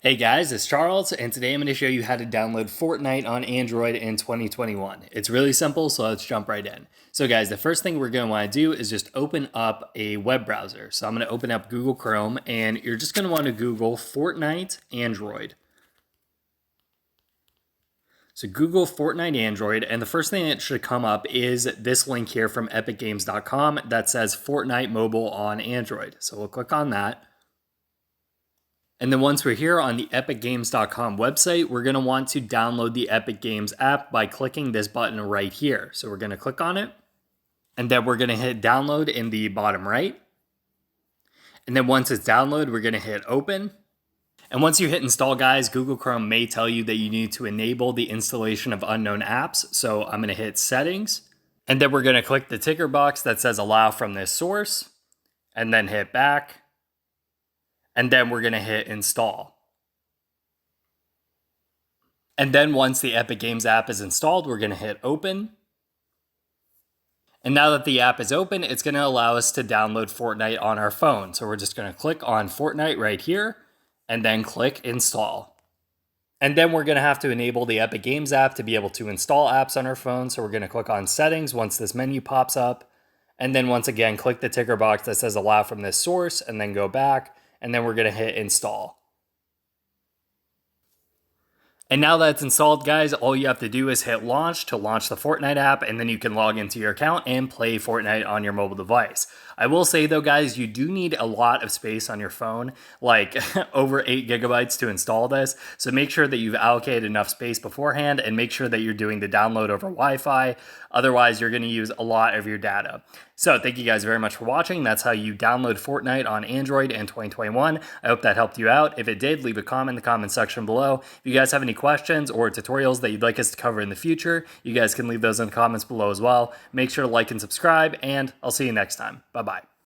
Hey guys, it's Charles, and today I'm going to show you how to download Fortnite on Android in 2021. It's really simple, so let's jump right in. So guys, the first thing we're going to want to do is just open up a web browser. So I'm going to open up Google Chrome, and you're just going to want to Google Fortnite Android. So Google Fortnite Android, and the first thing that should come up is this link here from epicgames.com that says Fortnite Mobile on Android. So we'll click on that. And then once we're here on the epicgames.com website, we're going to want to download the Epic Games app by clicking this button right here. So we're going to click on it, and then we're going to hit download in the bottom right. And then once it's downloaded, we're going to hit open. And once you hit install, guys, Google Chrome may tell you that you need to enable the installation of unknown apps. So I'm going to hit settings, and then we're going to click the ticker box that says allow from this source, and then hit back. And then we're going to hit install. And then once the Epic Games app is installed, we're going to hit open. And now that the app is open, it's going to allow us to download Fortnite on our phone. So we're just going to click on Fortnite right here and then click install. And then we're going to have to enable the Epic Games app to be able to install apps on our phone. So we're going to click on settings once this menu pops up. And then once again, click the ticker box that says allow from this source and then go back. And then we're going to hit install. And now that it's installed, guys, all you have to do is hit launch to launch the Fortnite app, and then you can log into your account and play Fortnite on your mobile device. I will say though, guys, you do need a lot of space on your phone, like over 8 gigabytes to install this. So make sure that you've allocated enough space beforehand, and make sure that you're doing the download over Wi-Fi. Otherwise, you're going to use a lot of your data. So thank you guys very much for watching. That's how you download Fortnite on Android in 2021. I hope that helped you out. If it did, leave a comment in the comment section below. If you guys have any questions or tutorials that you'd like us to cover in the future, you guys can leave those in the comments below as well. Make sure to like and subscribe, and I'll see you next time. Bye-bye.